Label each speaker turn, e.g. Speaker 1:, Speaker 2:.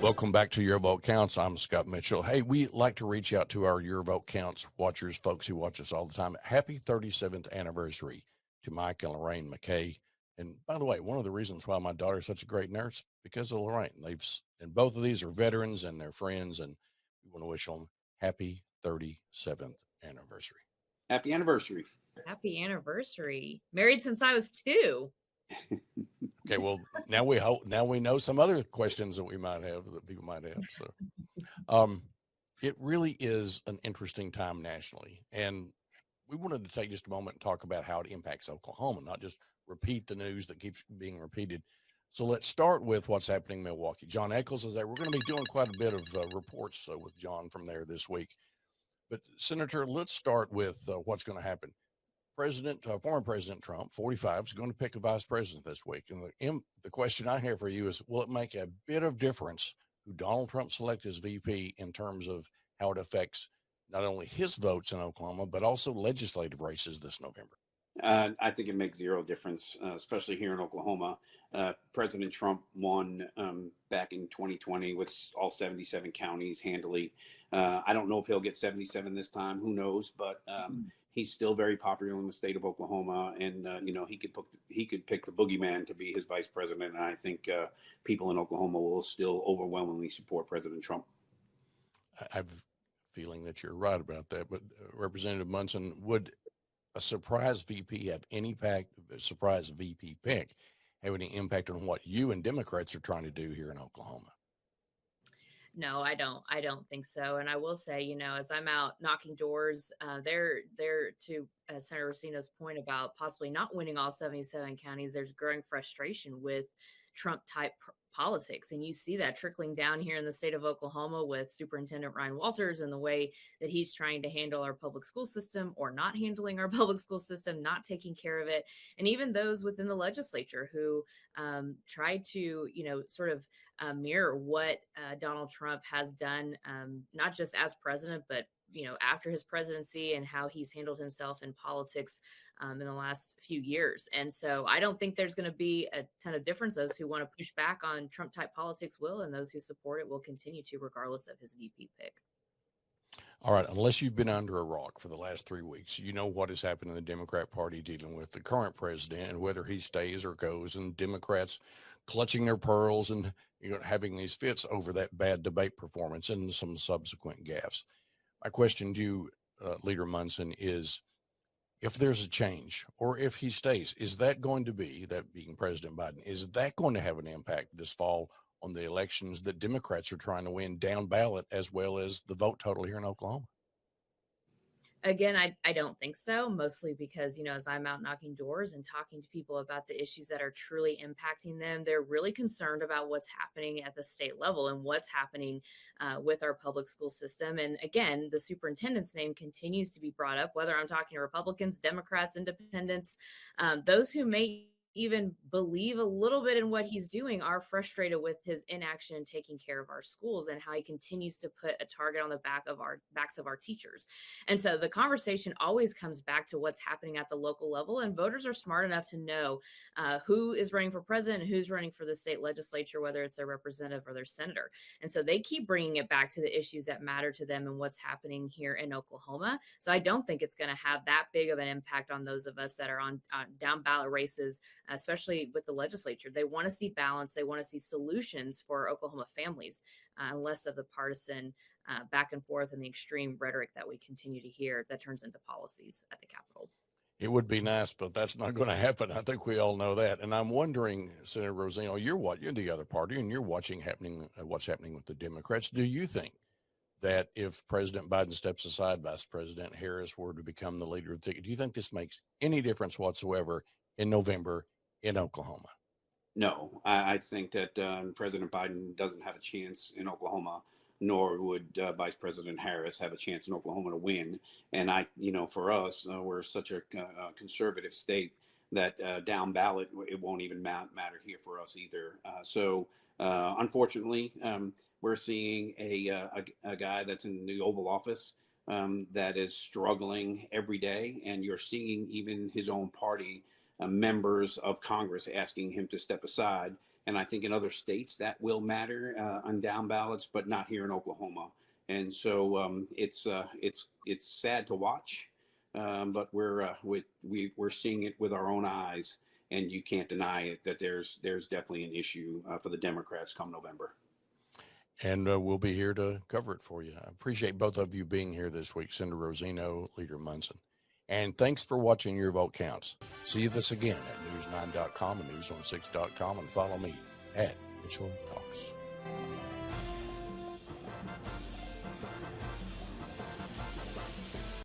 Speaker 1: Welcome back to Your Vote Counts. I'm Scott Mitchell. Hey, we like to reach out to our Your Vote Counts watchers, folks who watch us all the time. Happy 37th anniversary to Mike and Lorraine McKay. And by the way, one of the reasons why my daughter's such a great nurse because of Lorraine. And both of these are veterans and they're friends, and we want to wish them happy 37th anniversary.
Speaker 2: Happy anniversary.
Speaker 3: Happy anniversary. Married since I was 2.
Speaker 1: Okay, well, now we know some other questions that we might have that people might have. So, it really is an interesting time nationally, and we wanted to take just a moment and talk about how it impacts Oklahoma, not just repeat the news that keeps being repeated. So let's start with what's happening in Milwaukee. John Eccles is there. We're going to be doing quite a bit of reports with John from there this week. But Senator, let's start with what's going to happen. Former President Trump, 45, is going to pick a vice president this week. And the question I have for you is, will it make a bit of difference who Donald Trump selects as VP in terms of how it affects not only his votes in Oklahoma, but also legislative races this November?
Speaker 2: I think it makes zero difference, especially here in Oklahoma. President Trump won back in 2020 with all 77 counties handily. I don't know if he'll get 77 this time. Who knows? But he's still very popular in the state of Oklahoma, and he could pick the boogeyman to be his vice president. And I think people in Oklahoma will still overwhelmingly support President Trump.
Speaker 1: I've a feeling that you're right about that. But Representative Munson, would a surprise VP have any impact? A surprise VP pick have any impact on what you and Democrats are trying to do here in Oklahoma?
Speaker 3: No, I don't think so. And I will say, as I'm out knocking doors, there to Senator Rosino's point about possibly not winning all 77 counties, there's growing frustration with Trump type politics. And you see that trickling down here in the state of Oklahoma with Superintendent Ryan Walters and the way that he's trying to handle our public school system or not handling our public school system, not taking care of it. And even those within the legislature who try to, sort of mirror what Donald Trump has done, not just as president, but after his presidency and how he's handled himself in politics in the last few years. And so I don't think there's going to be a ton of difference. Those who want to push back on Trump type politics will, and those who support it will continue to, regardless of his VP pick.
Speaker 1: All right. Unless you've been under a rock for the last 3 weeks, you know what has happened in the Democrat Party dealing with the current president and whether he stays or goes, and Democrats clutching their pearls and having these fits over that bad debate performance and some subsequent gaffes. My question to you, Leader Munson, is if there's a change or if he stays, is that going to be, that being President Biden, is that going to have an impact this fall on the elections that Democrats are trying to win down ballot, as well as the vote total here in Oklahoma?
Speaker 3: Again, I don't think so, mostly because, as I'm out knocking doors and talking to people about the issues that are truly impacting them, they're really concerned about what's happening at the state level and what's happening with our public school system. And again, the superintendent's name continues to be brought up, whether I'm talking to Republicans, Democrats, independents, those who may even believe a little bit in what he's doing are frustrated with his inaction in taking care of our schools and how he continues to put a target on the backs of our teachers. And so the conversation always comes back to what's happening at the local level, and voters are smart enough to know who is running for president and who's running for the state legislature, whether it's their representative or their senator. And so they keep bringing it back to the issues that matter to them and what's happening here in Oklahoma. So I don't think it's going to have that big of an impact on those of us that are on down ballot races, especially with the legislature. They want to see balance. They want to see solutions for Oklahoma families, less of the partisan back and forth and the extreme rhetoric that we continue to hear that turns into policies at the Capitol.
Speaker 1: It would be nice, but that's not going to happen. I think we all know that. And I'm wondering, Senator Rosino, you're the other party, and you're watching what's happening with the Democrats. Do you think that if President Biden steps aside, Vice President Harris were to become the leader of the ticket, do you think this makes any difference whatsoever in November in Oklahoma?
Speaker 2: No, I think that President Biden doesn't have a chance in Oklahoma, nor would Vice President Harris have a chance in Oklahoma to win. And for us, we're such a conservative state that down ballot, it won't even matter here for us either. So unfortunately, we're seeing a guy that's in the Oval Office that is struggling every day, and you're seeing even his own party members of Congress asking him to step aside. And I think in other states that will matter on down ballots, but not here in Oklahoma. And so it's sad to watch, but we're seeing it with our own eyes, and you can't deny it that there's definitely an issue for the Democrats come November.
Speaker 1: And we'll be here to cover it for you. I appreciate both of you being here this week, Senator Rosino, Leader Munson. And thanks for watching Your Vote Counts. See this again at news9.com and news16.com, and follow me at Mitchell Talks.